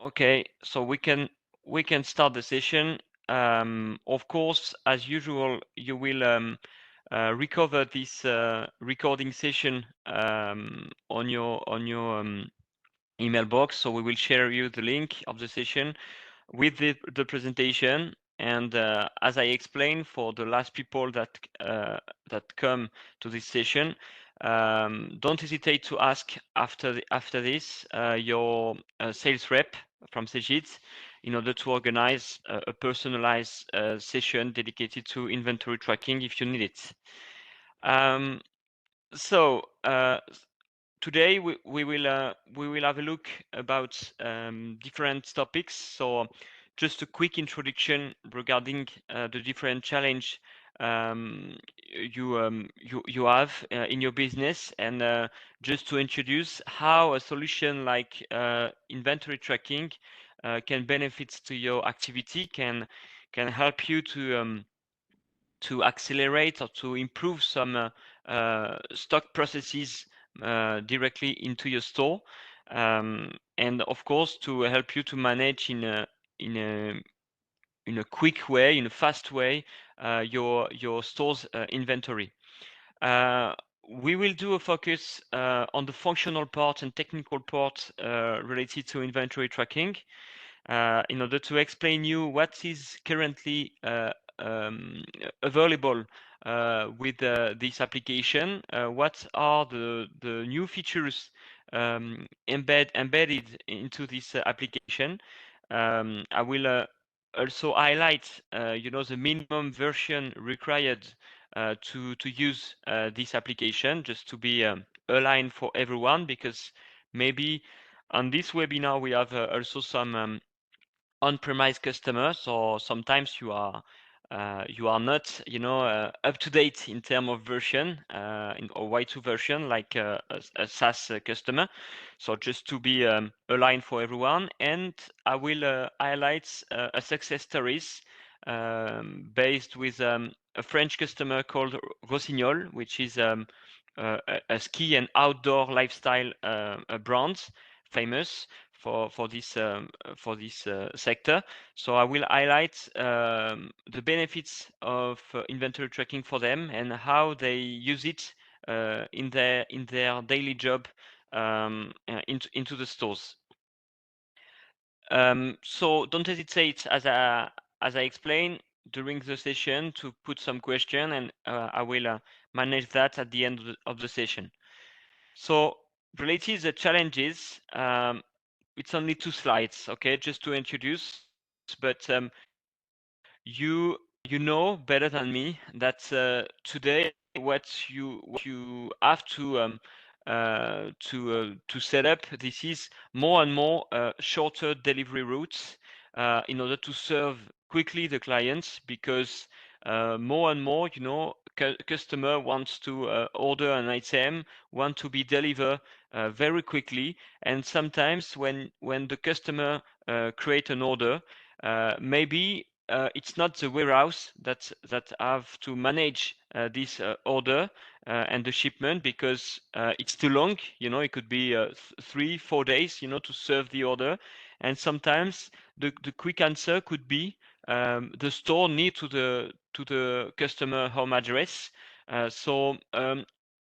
Okay, so we can start the session. Of course, as usual, you will recover this recording session on your email box. So we will share you the link of the session with the presentation. And as I explained, for the last people that come to this session, don't hesitate to ask after this your sales rep from Cegid in order to organize a personalized session dedicated to inventory tracking if you need it. So today we will have a look about different topics. So just a quick introduction regarding the different challenge you have in your business, and just to introduce how a solution like inventory tracking can benefit to your activity, can help you to accelerate or to improve some stock processes directly into your store, and of course to help you to manage in a in a quick way, in a fast way, your store's inventory. Uh, we will do a focus on the functional part and technical part related to inventory tracking, in order to explain you what is currently um, available with this application, what are the new features embedded into this application. I will also highlight, the minimum version required to use this application, just to be aligned for everyone, because maybe on this webinar we have also some on-premise customers, or sometimes you are not up to date in terms of version, or Y2 version, like a SaaS customer. So just to be aligned for everyone, and I will highlight a success stories based with a French customer called Rossignol, which is a ski and outdoor lifestyle brand, famous for this sector. So I will highlight the benefits of inventory tracking for them, and how they use it in their daily job into the stores. So don't hesitate, as I explained during the session, to put some question, and I will manage that at the end of the session. So related to the challenges, it's only 2 slides, okay, just to introduce. But you know better than me that today what you have to set up, this is more and more shorter delivery routes in order to serve quickly the clients, because more and more, customer wants to order an item, want to be delivered very quickly. And sometimes when the customer create an order, maybe it's not the warehouse that have to manage this order and the shipment, because it's too long. It could be 3-4 days, to serve the order. And sometimes the quick answer could be the store near to the customer home address. So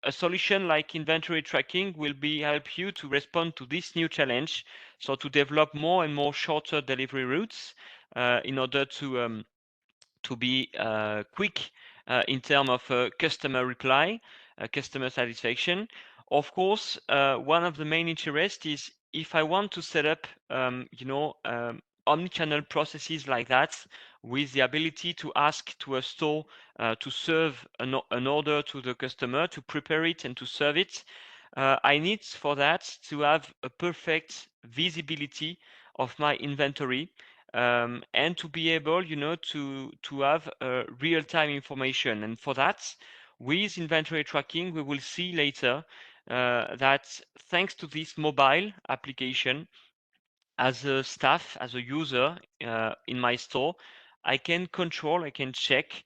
a solution like inventory tracking will be help you to respond to this new challenge, so to develop more and more shorter delivery routes in order to be quick in terms of customer reply, customer satisfaction. Of course, one of the main interests is, if I want to set up, omnichannel processes like that, with the ability to ask to a store to serve an order to the customer, to prepare it and to serve it. I need for that to have a perfect visibility of my inventory, and to be able, to have real-time information. And for that, with inventory tracking, we will see later that thanks to this mobile application, as a staff, as a user in my store, I can control, I can check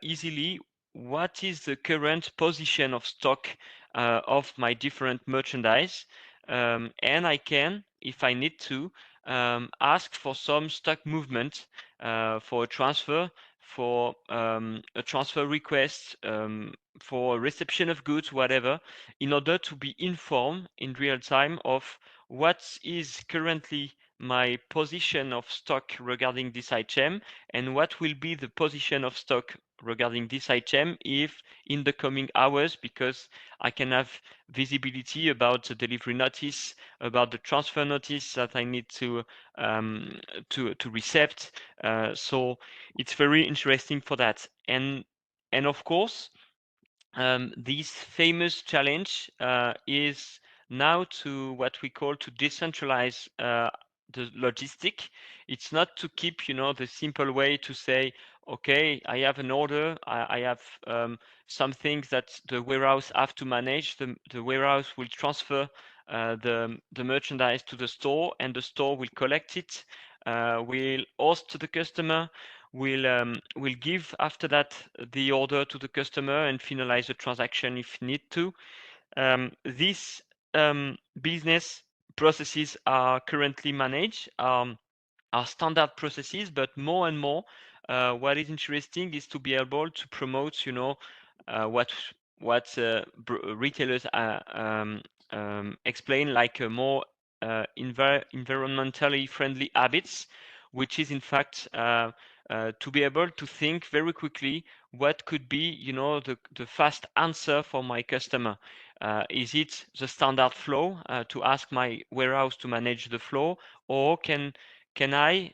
easily what is the current position of stock of my different merchandise, and I can, if I need to, ask for some stock movement for a transfer, for a transfer request, for reception of goods, whatever, in order to be informed in real time of what is currently my position of stock regarding this item and what will be the position of stock regarding this item if in the coming hours, because I can have visibility about the delivery notice, about the transfer notice that I need to recept. So it's very interesting for that. And of course, this famous challenge is now to what we call to decentralize the logistic. It's not to keep, the simple way to say, okay, I have an order, I have some things that the warehouse have to manage. The warehouse will transfer the merchandise to the store, and the store will collect it, will host to the customer, will give after that the order to the customer and finalize the transaction if need to. These business processes are currently managed, are standard processes, but more and more, what is interesting is to be able to promote, what retailers explain, like more environmentally friendly habits, which is in fact to be able to think very quickly what could be, the fast answer for my customer. Is it the standard flow to ask my warehouse to manage the flow, or can I,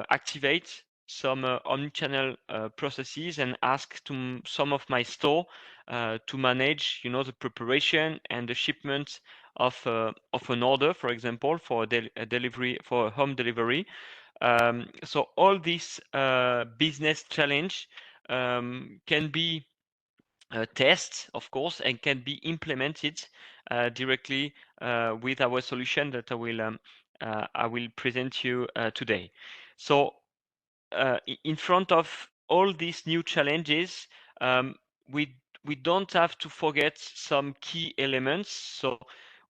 activate some omnichannel processes and ask to some of my store to manage, the preparation and the shipment of an order, for example, for a delivery, for a home delivery. So all this business challenge can be tests, of course, and can be implemented directly with our solution that I will present you today. So in front of all these new challenges, um, we we don't have to forget some key elements. So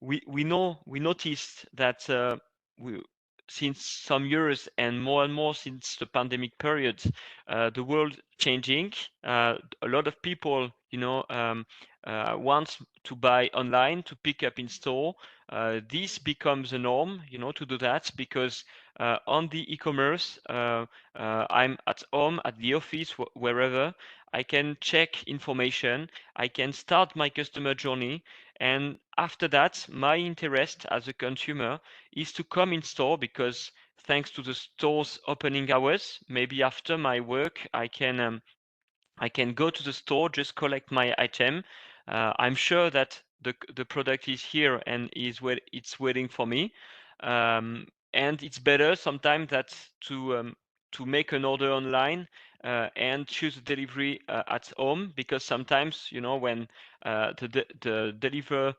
we noticed that we, since some years and more since the pandemic period, the world changing. A lot of people, want to buy online, to pick up in store. This becomes a norm, to do that, because on the e-commerce, I'm at home, at the office, wherever. I can check information. I can start my customer journey. And after that, my interest as a consumer is to come in store, because thanks to the store's opening hours, maybe after my work, I can go to the store, just collect my item. I'm sure that the product is here and it's waiting for me. And it's better sometimes that to make an order online and choose a delivery at home, because sometimes, when the deliver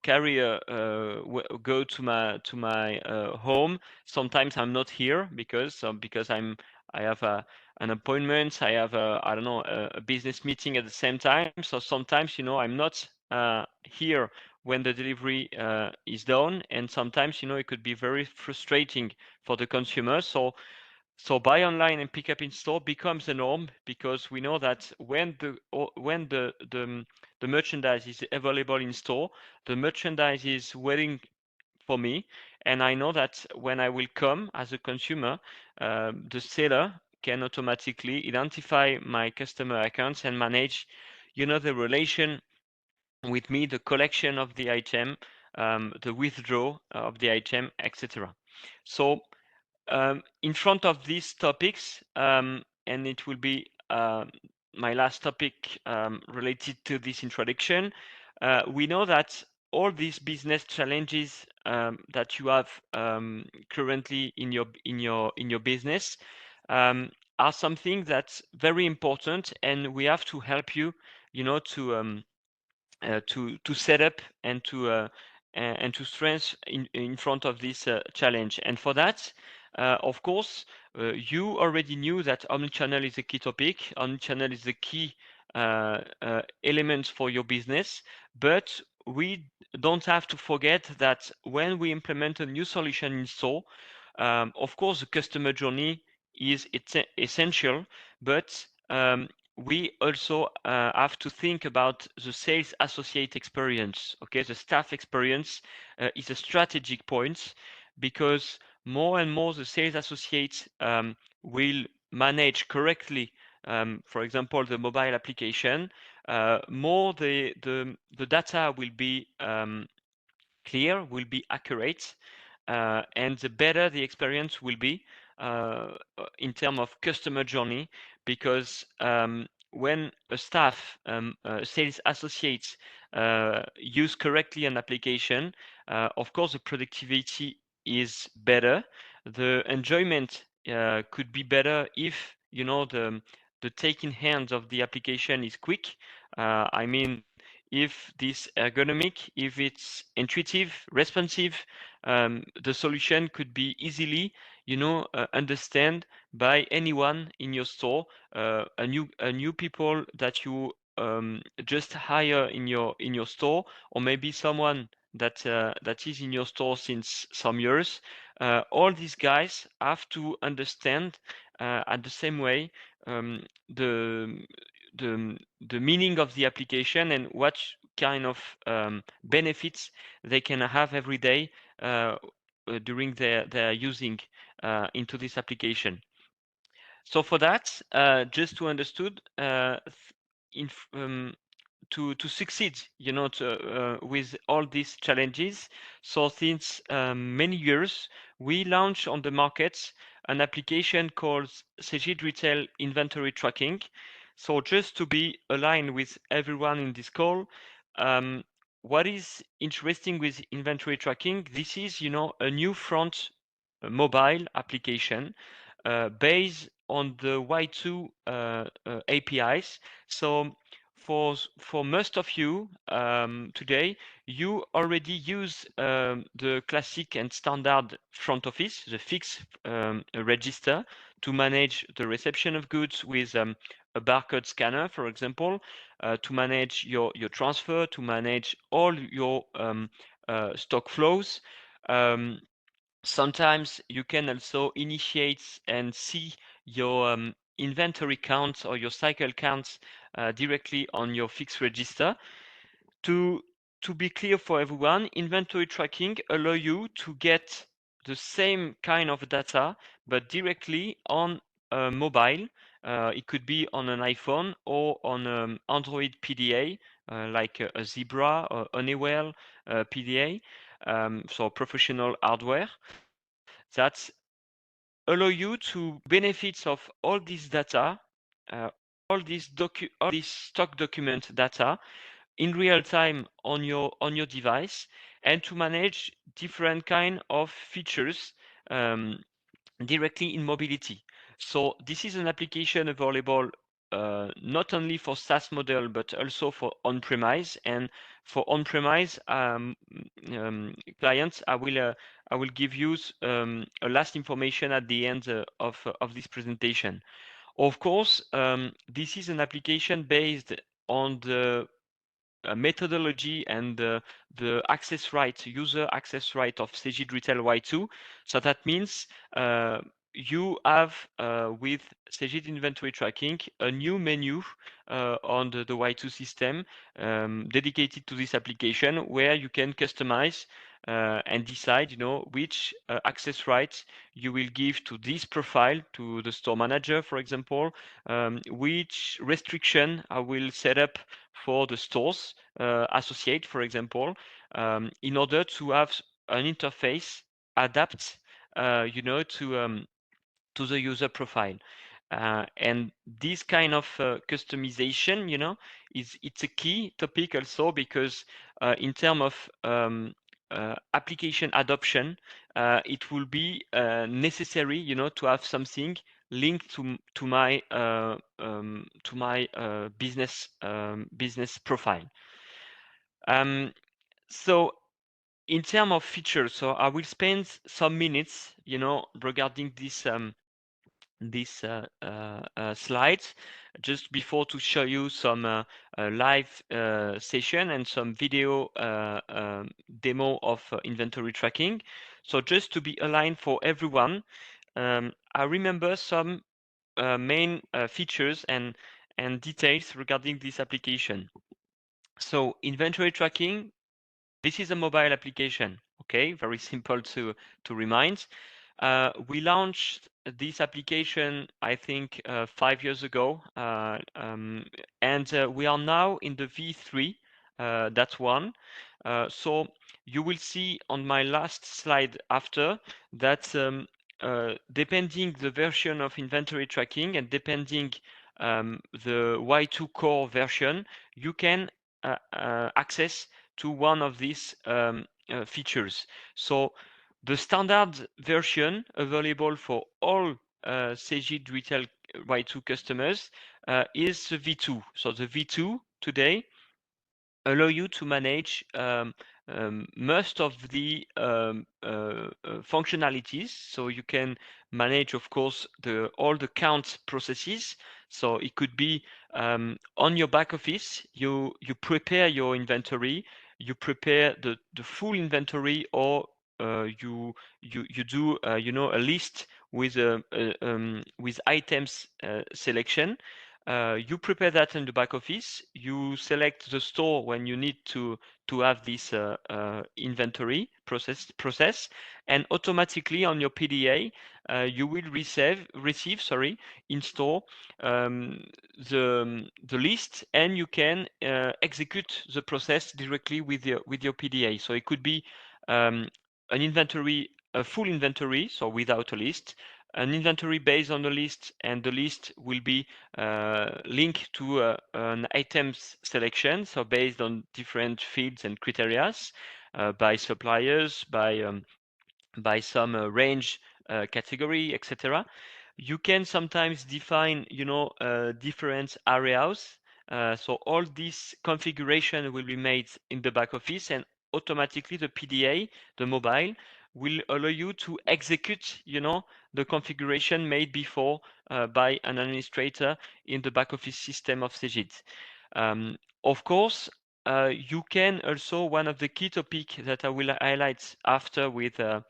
carrier go to my home, sometimes I'm not here because I have an appointment. I have I don't know, a business meeting at the same time. So sometimes, I'm not here when the delivery is done, and sometimes, it could be very frustrating for the consumer. So buy online and pick up in store becomes the norm, because we know that when the merchandise is available in store, the merchandise is waiting for me, and I know that when I will come as a consumer, the seller can automatically identify my customer accounts and manage, the relation with me, the collection of the item, the withdrawal of the item, etc. So in front of these topics, and it will be my last topic related to this introduction, we know that all these business challenges that you have currently in your business are something that's very important, and we have to help you, to set up and to strength in front of this challenge. And for that, of course, you already knew that omnichannel is a key topic. Omnichannel is the key element for your business, but we don't have to forget that when we implement a new solution in store, of course, the customer journey is essential, but we also have to think about the sales associate experience. Okay, the staff experience is a strategic point because more and more the sales associates will manage correctly, for example, the mobile application. More the data will be clear, will be accurate, and the better the experience will be in terms of customer journey, because when a staff, sales associates use correctly an application, of course the productivity is better. The enjoyment could be better if the taking hands of the application is quick. I mean, if this ergonomic, if it's intuitive, responsive, the solution could be easily, understand by anyone in your store, a new people that you just hire in your store, or maybe someone that is in your store since some years. All these guys have to understand at the same way um, the the meaning of the application and what kind of benefits they can have every day during their using into this application. So for that, just to understood, in, to succeed, with all these challenges. So since many years, we launched on the market an application called Cegid Retail Inventory Tracking. So just to be aligned with everyone in this call, um, what is interesting with inventory tracking? This is, a new front mobile application based on the Y2 APIs. So for most of you today, you already use the classic and standard front office, the fixed register, to manage the reception of goods with a barcode scanner, for example, to manage your transfer, to manage all your stock flows. Um, Sometimes you can also initiate and see your inventory counts or your cycle counts directly on your fixed register. To to be clear for everyone, inventory tracking allow you to get the same kind of data, but directly on a mobile. It could be on an iPhone or on Android PDA, like a Zebra or Honeywell PDA, so professional hardware that allow you to benefits of all this data, uh, all this stock document data in real time on your device, and to manage different kind of features um, directly in mobility. So this is an application available not only for SaaS model but also for on-premise. And for on-premise clients, I will give you a last information at the end of this presentation. Of course, this is an application based on the methodology and the access right, user access right of Cegid Retail Y2. So that means you have with Cegid Inventory Tracking a new menu on the Y2 system dedicated to this application, where you can customize and decide, which access rights you will give to this profile, to the store manager, for example, which restriction I will set up for the stores associate, for example, in order to have an interface adapt, to the user profile. And this kind of customization, it's a key topic also, because in terms of application adoption, it will be necessary, to have something linked to my business profile. So in terms of features, so I will spend some minutes, regarding this slides just before to show you some live session and some video demo of inventory tracking. So just to be aligned for everyone, I remember some main features and details regarding this application. So inventory tracking, this is a mobile application, okay? Very simple to remind. We launched this application, I think, 5 years ago, and we are now in the V3. That's one. So you will see on my last slide after that, depending the version of inventory tracking and depending the Y2 core version, you can access to one of these features. So the standard version available for all Cegid Retail Y2 customers is the V2. So the V2 today allow you to manage most of the functionalities. So you can manage, of course, all the count processes. So it could be on your back office, you prepare your inventory, you prepare the full inventory, or you do a list with items selection. You prepare that in the back office. You select the store when you need to have this inventory process, and automatically on your PDA, you will receive in store the list, and you can execute the process directly with your PDA. So it could be an inventory, a full inventory, so without a list, an inventory based on the list, and the list will be linked to an items selection, so based on different fields and criteria, by suppliers, by some range category, etc. You can sometimes define, different areas. So all this configuration will be made in the back office, and automatically the PDA, the mobile, will allow you to execute, the configuration made before by an administrator in the back office system of Cegid. Of course, you can also, one of the key topics that I will highlight after with the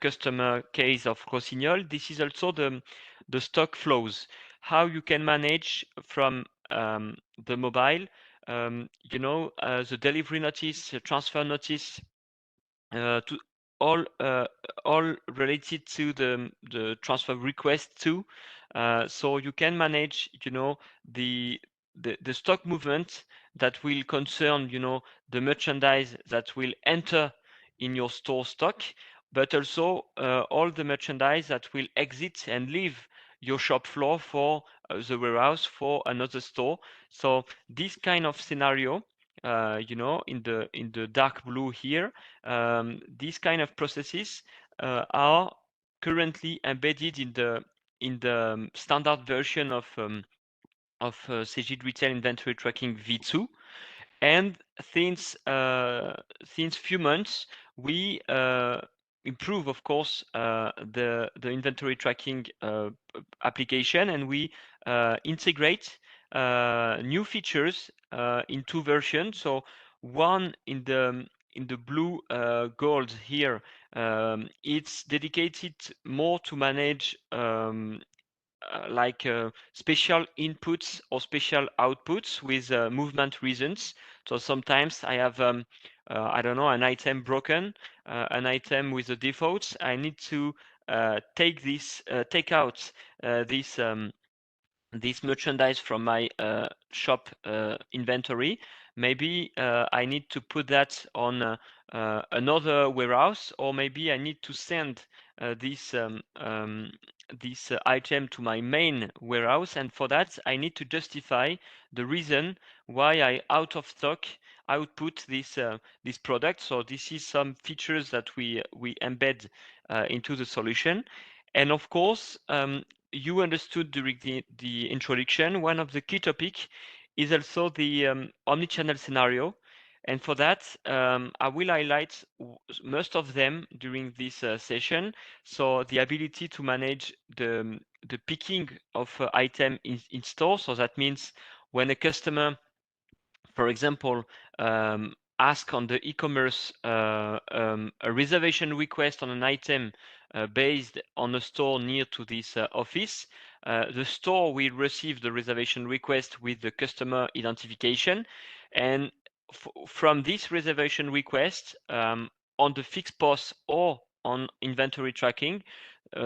customer case of Rossignol, this is also the stock flows, how you can manage from the mobile, the delivery notice, transfer notice, to all related to the transfer request too. So you can manage, the the stock movement that will concern, the merchandise that will enter in your store stock, but also all the merchandise that will exit and leave your shop floor for the warehouse for another store. So this kind of scenario, in the dark blue here, these kind of processes are currently embedded in the standard version of Cegid Retail Inventory Tracking V2. And since few months, we improve, of course, the inventory tracking application, and we integrate new features in two versions. So one in the blue gold here, it's dedicated more to manage like special inputs or special outputs with movement reasons. So sometimes I have, I don't know, an item broken, an item with a default. I need to take out this merchandise from my shop inventory. Maybe I need to put that on another warehouse, or maybe I need to send this item to my main warehouse, and for that I need to justify the reason why I out of stock output this product. So this is some features that we embed into the solution. And of course, you understood during the introduction, one of the key topic is also the omnichannel scenario. And for that, I will highlight most of them during this session. So the ability to manage the picking of item in store. So that means when a customer, for example, ask on the e-commerce a reservation request on an item based on a store near to this office, the store will receive the reservation request with the customer identification, and from this reservation request on the fixed POS or on inventory tracking,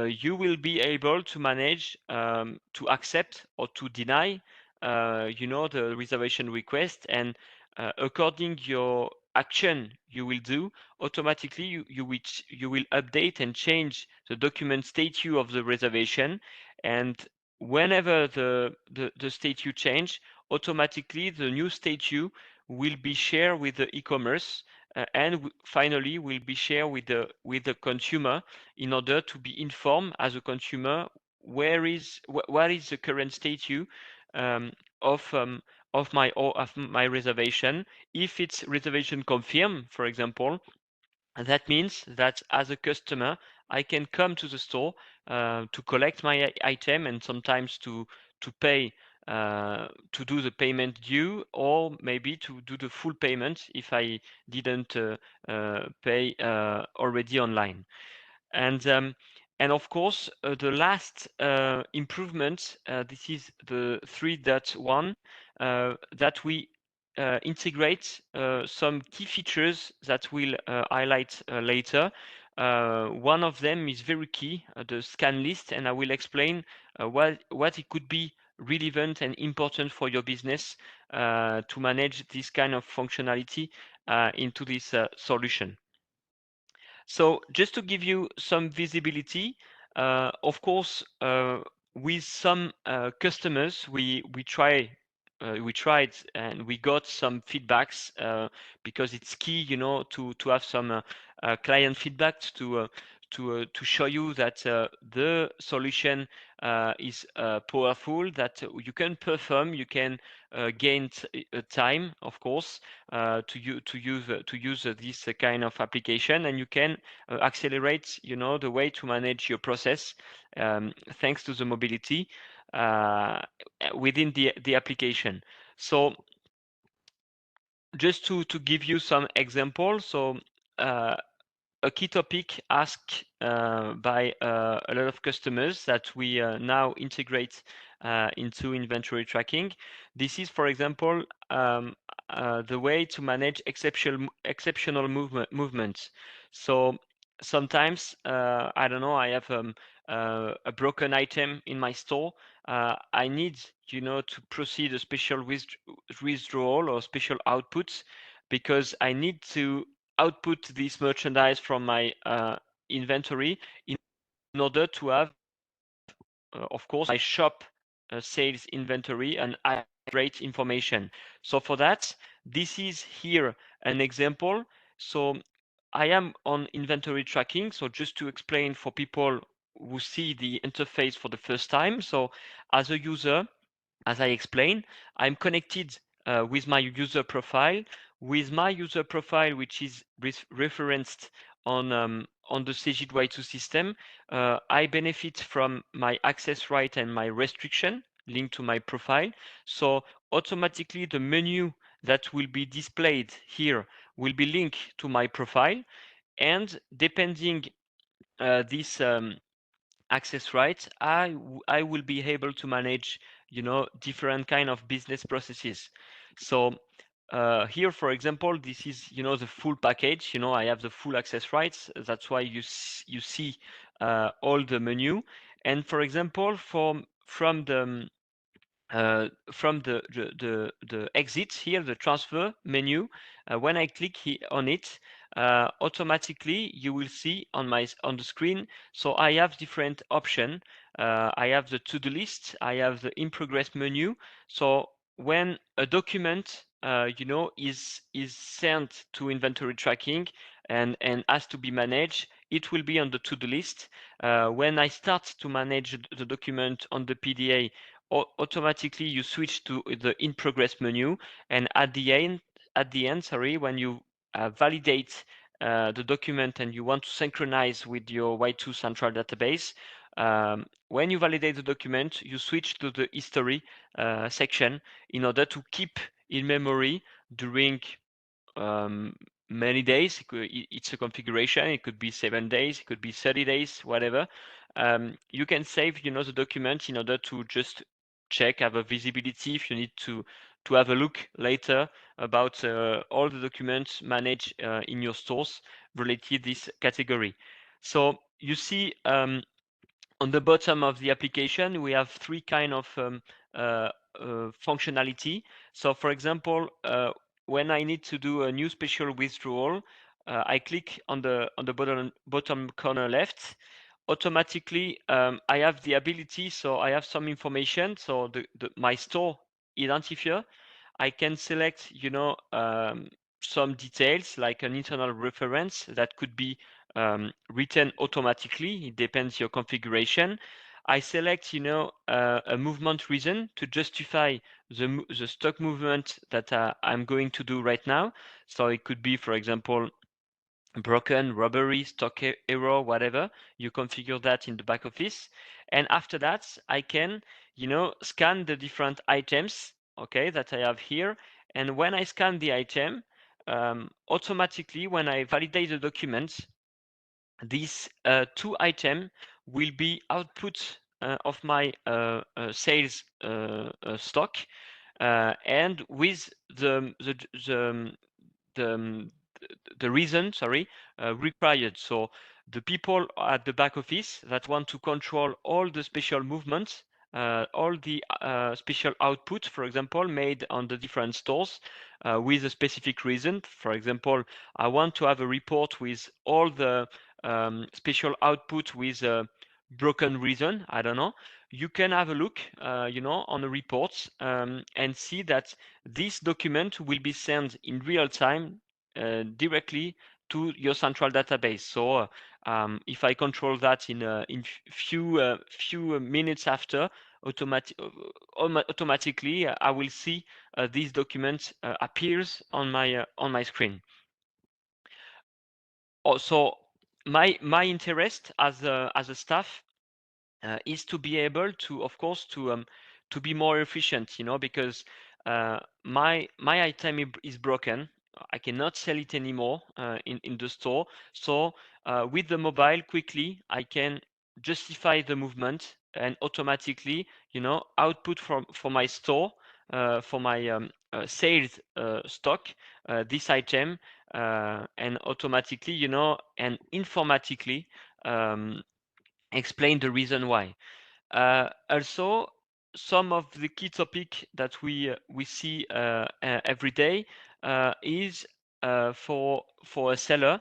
you will be able to manage to accept or to deny the reservation request, and according your action you will do, automatically you will update and change the document statute of the reservation, and whenever the statute change, automatically the new statute will be shared with the e-commerce, and finally will be shared with the consumer in order to be informed as a consumer what is the current statute um, of um, of my reservation. If it's reservation confirmed, for example, that means that as a customer, I can come to the store to collect my item, and sometimes to pay to do the payment due, or maybe to do the full payment if I didn't pay already online. And of course, the last improvement, this is the 3.1, that we integrate some key features that we'll highlight later. One of them is very key, the scan list, and I will explain what it could be relevant and important for your business to manage this kind of functionality into this solution. So just to give you some visibility, of course, with some customers, we tried and we got some feedbacks because it's key, to have some client feedback to show you that the solution is powerful, that you can perform, you can gain time, of course, to use this kind of application, and you can accelerate, the way to manage your process thanks to the mobility within the application. So just to give you some examples, so a key topic asked by a lot of customers that we now integrate into inventory tracking. This is, for example, the way to manage exceptional movements. So sometimes, I don't know, I have a broken item in my store. I need, to proceed a special withdrawal or special outputs, because I need to output this merchandise from my inventory in order to have, of course, my shop sales inventory and accurate information. So for that, this is here an example. So I am on inventory tracking. So just to explain for people who see the interface for the first time. So as a user, as I explained, I'm connected with my user profile. With my user profile, which is referenced on the Cegid Y2 system, I benefit from my access right and my restriction linked to my profile. So automatically, the menu that will be displayed here will be linked to my profile, and depending this access rights, I will be able to manage, different kind of business processes. So here, for example, this is, the full package. I have the full access rights. That's why you see all the menu. And for example, from the exit here, the transfer menu, when I click here on it, automatically you will see on the screen. So I have different options. I have the to-do list. I have the in progress menu. So when a document, is sent to inventory tracking and has to be managed, it will be on the to-do list. When I start to manage the document on the PDA, automatically you switch to the in progress menu, and at the end at the end, sorry, when you validate the document and you want to synchronize with your Y2 central database, when you validate the document, you switch to the history section in order to keep in memory during um, many days. It's a configuration. It could be 7 days. It could be 30 days, whatever. You can save, the document in order to just check, have a visibility if you need to have a look later about all the documents managed in your stores related to this category. So you see on the bottom of the application, we have three kind of functionality. So for example, when I need to do a new special withdrawal, I click on the bottom corner left. Automatically, I have the ability, so I have some information. So my store identifier, I can select, some details like an internal reference that could be written automatically. It depends your configuration. I select, a movement reason to justify the stock movement that I'm going to do right now. So it could be, for example, broken, robbery, stock error, whatever. You configure that in the back office. And after that, I can, scan the different items, okay, that I have here. And when I scan the item, automatically, when I validate the document, these two items will be output of my sales stock, and with the um, the reason, sorry, required. So the people at the back office that want to control all the special movements, all the special output, for example, made on the different stores with a specific reason. For example, I want to have a report with all the special output with a broken reason. I don't know. You can have a look, on the reports and see that this document will be sent in real time directly to your central database. So if I control that in few minutes after, automatically I will see these documents appears on my screen. Also, my interest as a staff is to be able to, of course, to be more efficient, because my item is broken. I cannot sell it anymore in the store. So with the mobile, quickly I can justify the movement and automatically, output from my store for my sales stock this item and automatically, and informatically explain the reason why. Also, some of the key topic that we see every day is for a seller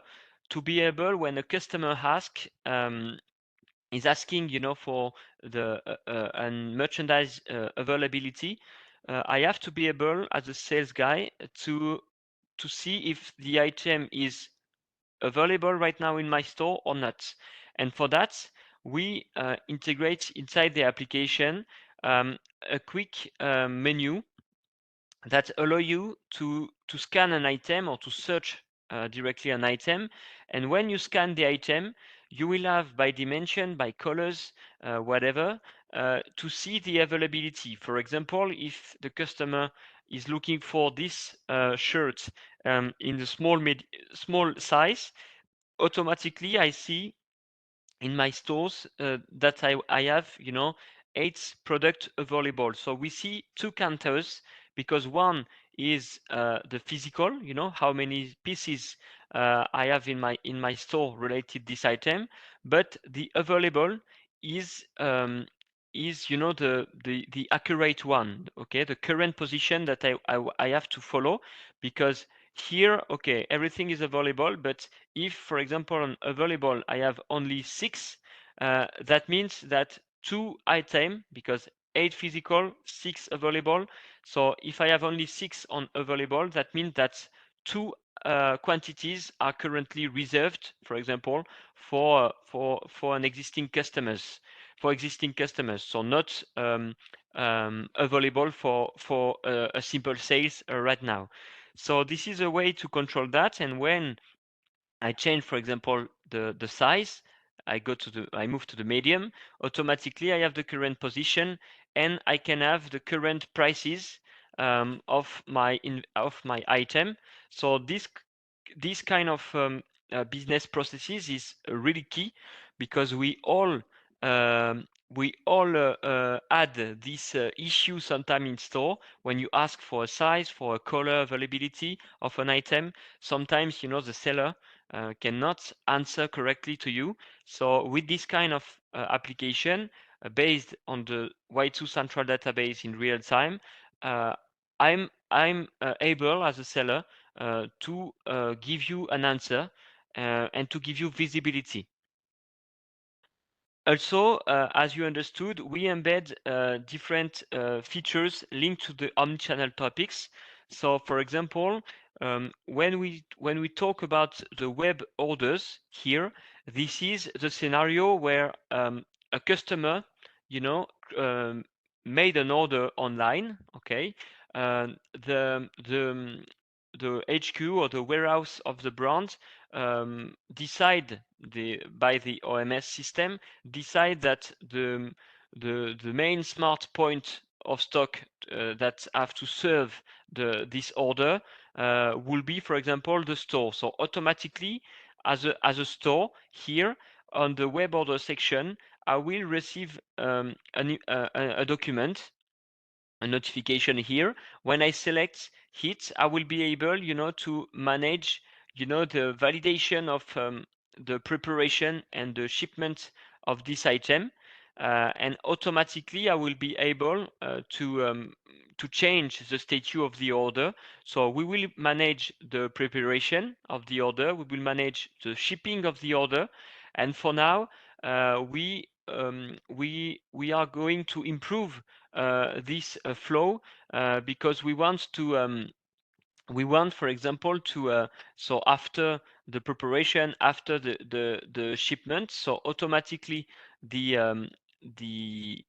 to be able, when a customer is asking, for the and merchandise availability, I have to be able, as a sales guy, to see if the item is available right now in my store or not. And for that, we integrate inside the application a quick menu that allow you to scan an item or to search directly an item. And when you scan the item, you will have by dimension, by colors, whatever, to see the availability. For example, if the customer is looking for this shirt in the small size, automatically I see in my stores that I have, 8 products available. So we see two counters, because one is the physical, how many pieces I have in my store related this item, but the available is the accurate one, okay, the current position that I have to follow, because here, okay, everything is available, but if, for example, on available, I have only 6, that means that 2 item, because 8 physical, 6 available. So if I have only 6 on available, that means that 2 quantities are currently reserved, for example, for an existing customers, so not available for a simple sales right now. So this is a way to control that. And when I change, for example, the size, I move to the medium, automatically I have the current position and I can have the current prices of my item. So this kind of business processes is really key, because we all had this issue sometime in store when you ask for a size, for a color availability of an item. Sometimes, the seller cannot answer correctly to you. So with this kind of application based on the Y2 central database in real time, uh, I'm able as a seller to give you an answer and to give you visibility. Also, as you understood, we embed different features linked to the omnichannel topics. So, for example, when we talk about the web orders here, this is the scenario where a customer, you know, um, made an order online. Okay, um, the the the HQ or the warehouse of the brand decide by the OMS system decide that the main smart point of stock that have to serve this order will be, for example, the store. So automatically, as a store here on the web order section, I will receive a document, a notification here. When I select it, I will be able, to manage, the validation of the preparation and the shipment of this item. And automatically, I will be able to change the status of the order. So we will manage the preparation of the order. We will manage the shipping of the order. And for now, we are going to improve this flow because we want, for example, to so after the preparation, after the shipment, so automatically the um, the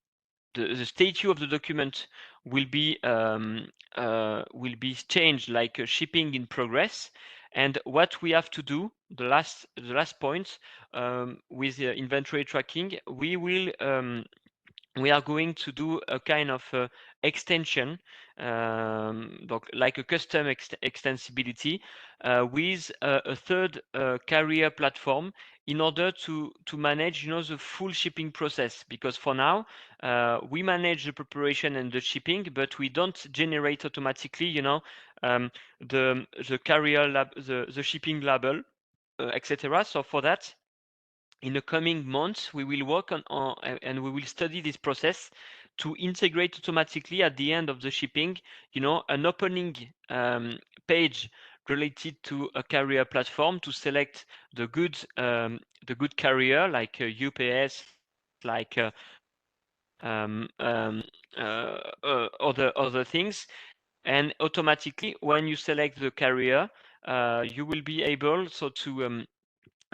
the status of the document will be changed like shipping in progress. And what we have to do, the last point, with inventory tracking, we are going to do a kind of extension, like a custom extensibility with a third carrier platform in order to manage, the full shipping process. Because for now, we manage the preparation and the shipping, but we don't generate automatically, the carrier the shipping label, etc. So for that, in the coming months, we will work on and we will study this process to integrate automatically at the end of the shipping, an opening page related to a carrier platform to select the good carrier like UPS, like other things. And automatically, when you select the carrier, you will be able to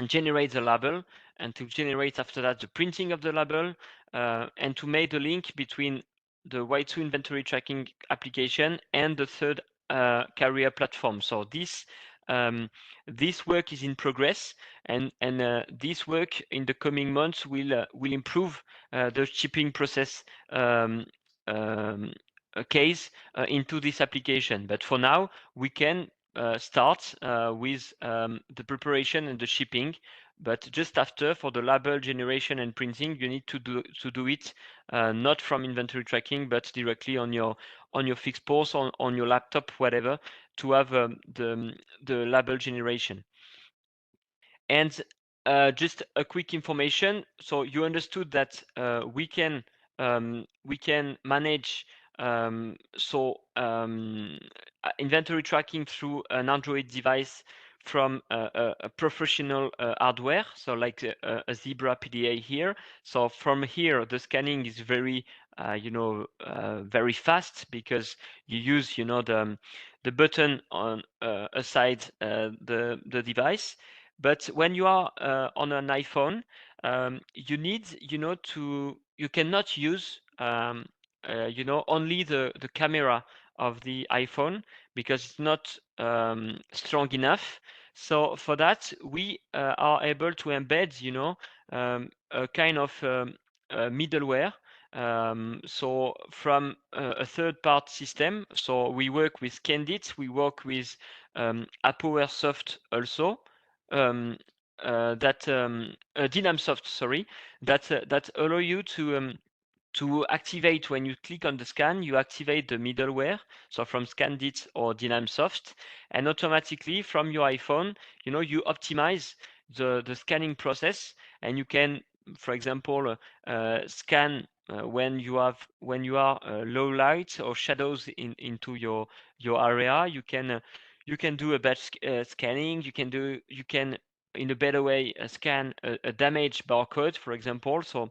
generate the label, and to generate after that the printing of the label, and to make the link between the Y2 inventory tracking application and the third carrier platform. So this work is in progress, and this work in the coming months will improve the shipping process case into this application. But for now, we can start with the preparation and the shipping. But just after, for the label generation and printing, you need to do it not from inventory tracking, but directly on your fixed post, on your laptop, whatever, to have the label generation. And just a quick information. So you understood that we can manage inventory tracking through an Android device from a professional hardware, so like a Zebra PDA here. So from here, the scanning is very fast, because you use, the button on aside the device. But when you are on an iPhone, you need, you cannot use, only the camera of the iPhone because it's not strong enough. So for that, we are able to embed, a kind of middleware. So from a third-party system. So we work with Candit, we work with ApowerSoft also. Dynamsoft, sorry, that allow you to activate when you click on the scan, you activate the middleware, so from Scandit or Dynamsoft, and automatically from your iPhone, you optimize the scanning process, and you can, for example, scan when you are low light or shadows into your area. You can do a batch scanning. You can in a better way scan a damaged barcode, for example. So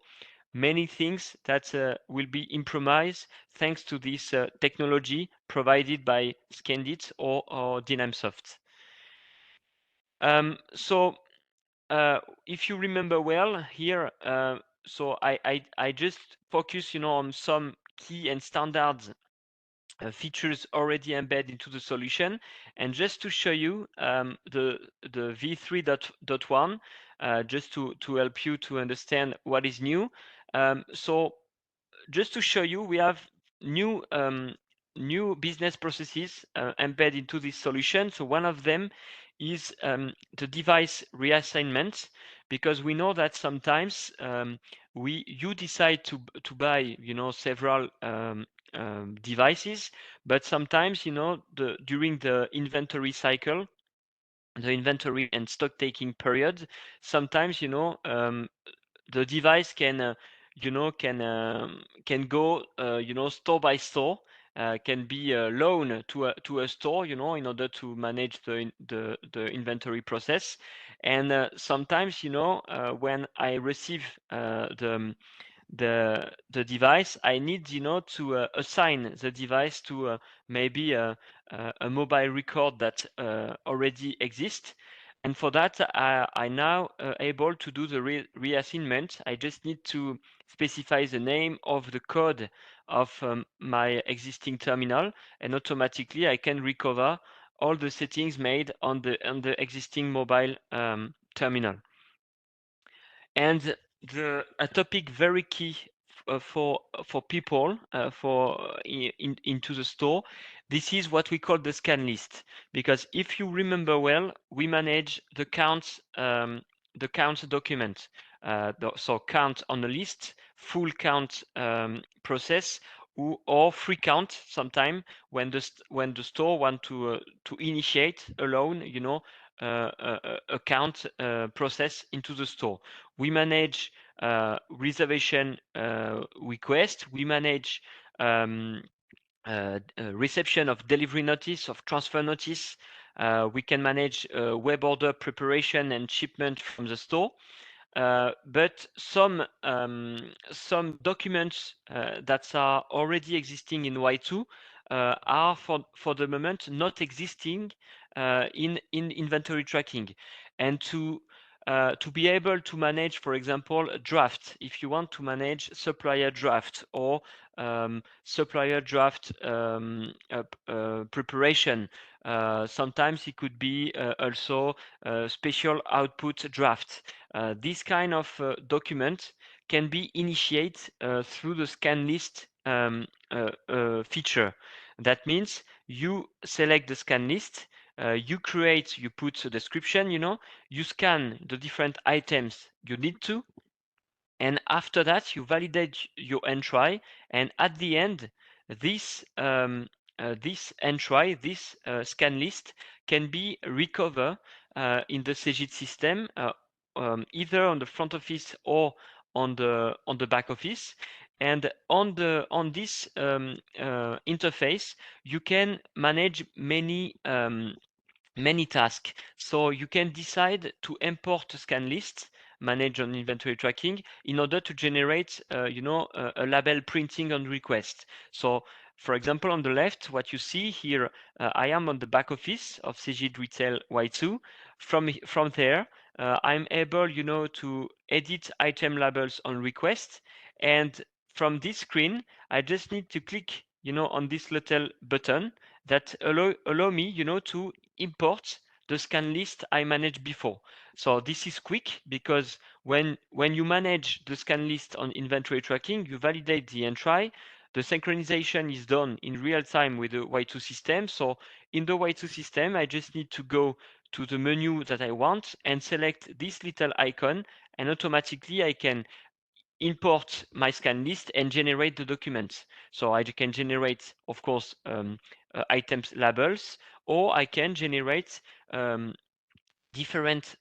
many things that will be improvised thanks to this technology provided by Scandit or Dynamsoft. So if you remember well here, so I just focus, on some key and standard features already embedded into the solution, and just to show you the v3.1, just to help you to understand what is new. So just to show you, we have new business processes embedded into this solution. So one of them is the device reassignment, because we know that sometimes you decide to buy several devices, but sometimes during the inventory cycle, the inventory and stock taking period, sometimes the device can go store by store, can be loaned to a store, in order to manage the inventory process. And sometimes when I receive the device, I need to assign the device to maybe a mobile record that already exists. And for that, I now able to do the reassignment. I just need to specify the name of the code of my existing terminal, and automatically I can recover all the settings made on the existing mobile terminal. And a topic very key for people into the store, this is what we call the scan list. Because if you remember well, we manage the count document. So count on the list, full count process, or free count sometime when the store want to initiate alone, a count process into the store. We manage reservation request. We manage reception of delivery notice, of transfer notice. We can manage web order preparation and shipment from the store. But some documents that are already existing in Y2 are for the moment not existing in inventory tracking. And to be able to manage, for example, a draft, if you want to manage supplier draft or supplier draft preparation, sometimes it could be also special output draft. This kind of document can be initiated through the scan list feature. That means you select the scan list, you put a description, you scan the different items you need to, and after that you validate your entry, and at the end this entry, this scan list can be recovered in the Cegid system, either on the front office or on the back office. And on this interface you can manage many tasks. So you can decide to import a scan list managed on inventory tracking in order to generate, a label printing on request. So, for example, on the left, what you see here, I am on the back office of Cegid Retail Y2. From there, I'm able, to edit item labels on request. And from this screen, I just need to click, on this little button that allow me, to import the scan list I managed before. So this is quick because when you manage the scan list on inventory tracking, you validate the entry. The synchronization is done in real time with the Y2 system. So in the Y2 system, I just need to go to the menu that I want and select this little icon, and automatically I can import my scan list and generate the documents. So I can generate, of course, items labels, or I can generate different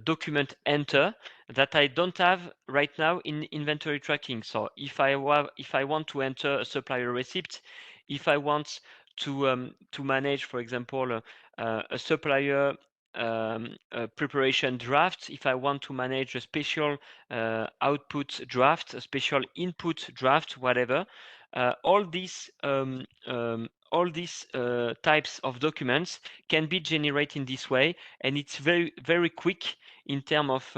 document enter that I don't have right now in inventory tracking. So if I want to enter a supplier receipt, if I want to manage, for example, a supplier preparation draft, if I want to manage a special output draft, a special input draft, whatever, all these types of documents can be generated in this way, and it's very quick in terms of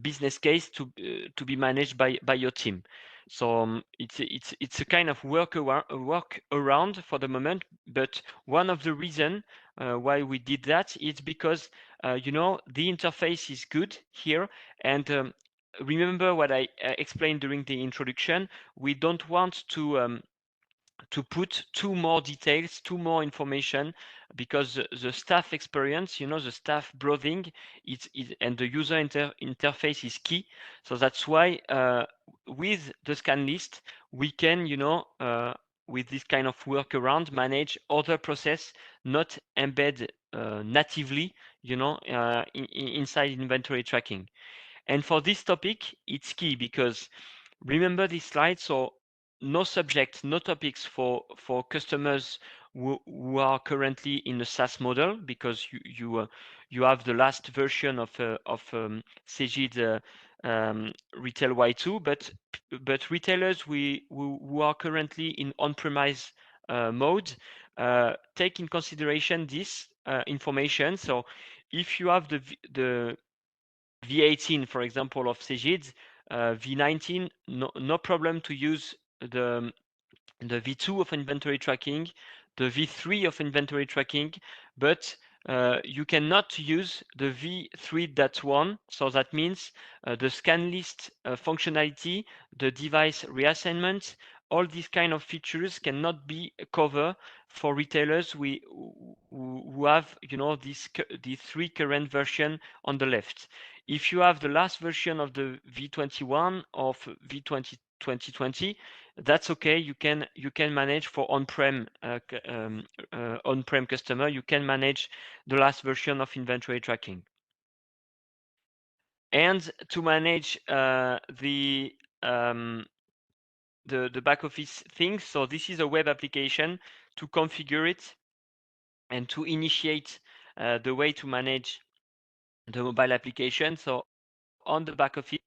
business case to be managed by your team. So it's a kind of work around for the moment. But one of the reason why we did that is because the interface is good here, and remember what I explained during the introduction. We don't want to put two more details, two more information, because the staff experience, the staff browsing, and the user interface is key. So that's why with the scan list, we can, with this kind of workaround, manage other process, not embed natively, inside inventory tracking. And for this topic, it's key because remember this slide. So no subject, no topics for customers who are currently in a SaaS model, because you have the last version of Cegid Retail Y2, but retailers who are currently in on-premise mode take in consideration this information. So if you have the V18, for example, of Cegid, V19, no problem to use the V2 of inventory tracking, the V3 of inventory tracking, but you cannot use the V3.1. So that means the scan list functionality, the device reassignment, all these kind of features cannot be covered for retailers who have the three current version on the left. If you have the last version of the V21 of V20 2020, that's okay. You can manage for on-prem on-prem customer. You can manage the last version of inventory tracking. And to manage the back office things, so this is a web application to configure it and to initiate the way to manage the mobile application. So on the back office,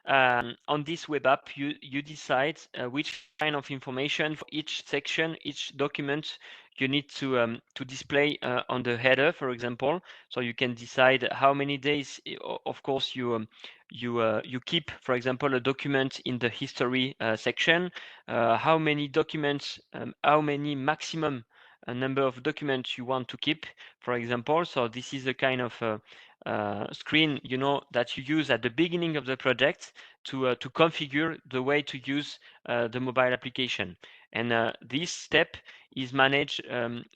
on this web app, you decide which kind of information for each section, each document you need to display on the header, for example. So you can decide how many days, of course, you keep, for example, a document in the history section, how many documents, how many maximum number of documents you want to keep, for example. So this is a kind of screen, that you use at the beginning of the project to configure the way to use the mobile application. And this step is managed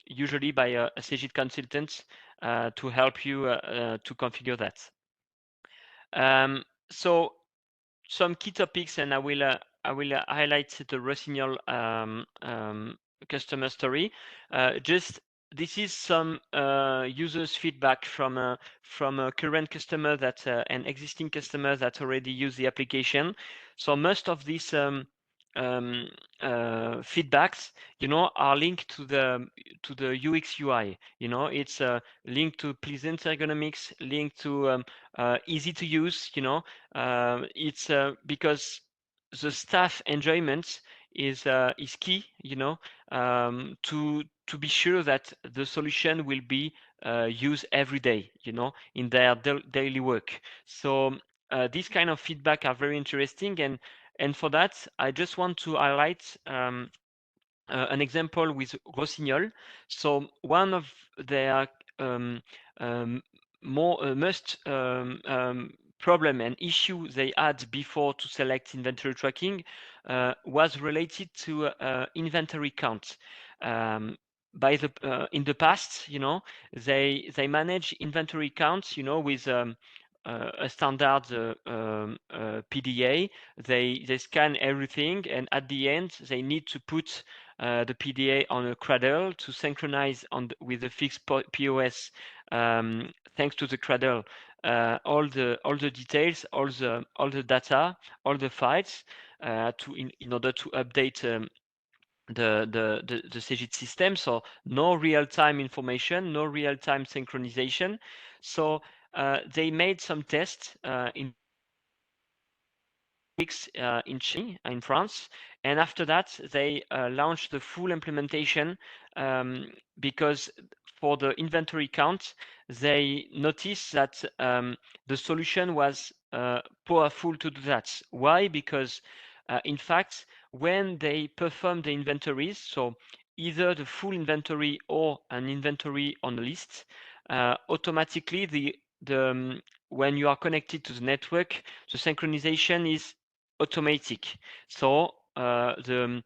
usually by a Cegid consultant to help you to configure that. So some key topics, and I will highlight the Rossignol customer story. Just this is some users feedback from a current customer that and existing customer that already use the application. So most of these feedbacks, are linked to the UX UI. It's linked to pleasant ergonomics, linked to easy to use. It's because the staff enjoyment is key, to be sure that the solution will be used every day, in their daily work. So these kind of feedback are very interesting, and And for that, I just want to highlight an example with Rossignol. So one of their um, um, more most problem and issue they had before to select inventory tracking was related to inventory count. By the in the past, they manage inventory counts, with a standard PDA. They scan everything, and at the end, they need to put the PDA on a cradle to synchronize with the fixed POS. Thanks to the cradle, all the details, all the data, all the files, in order to update the Cegid system. So no real-time information, no real-time synchronization. So they made some tests in weeks in France, and after that they launched the full implementation, because for the inventory count they noticed that the solution was powerful to do that. Why? Because in fact, when they perform the inventories, so either the full inventory or an inventory on a list, automatically when you are connected to the network, the synchronization is automatic. So you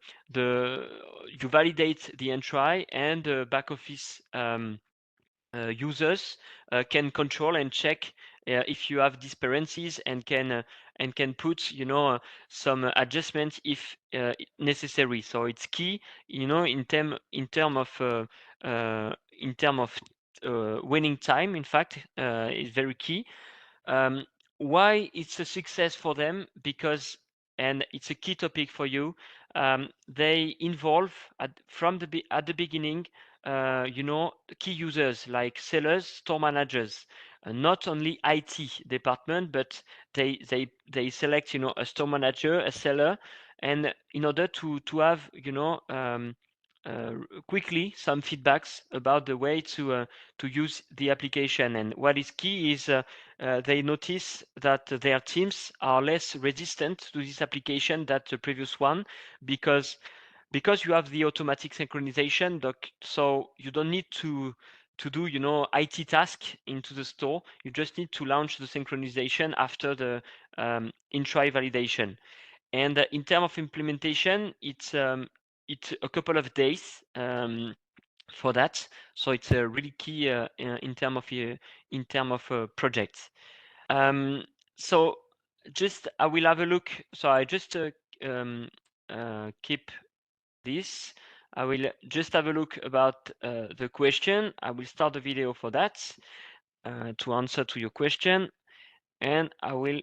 validate the entry, and the back office users can control and check if you have discrepancies, and can put some adjustments if necessary. So it's key, in term of winning time. In fact, is very key. um, why it's a success for them? Because, and it's a key topic for you, they involve at the beginning, key users like sellers, store managers, not only IT department, but they select, a store manager, a seller, and in order to have, quickly some feedbacks about the way to use the application. And what is key is they notice that their teams are less resistant to this application than the previous one, because you have the automatic synchronization, so you don't need to do IT task into the store. You just need to launch the synchronization after the in-try validation. And in terms of implementation, it's a couple of days for that. So it's really key in term of projects. So just I will have a look. So I just um, keep this. I will just have a look about the question. I will start the video for that to answer to your question, and I will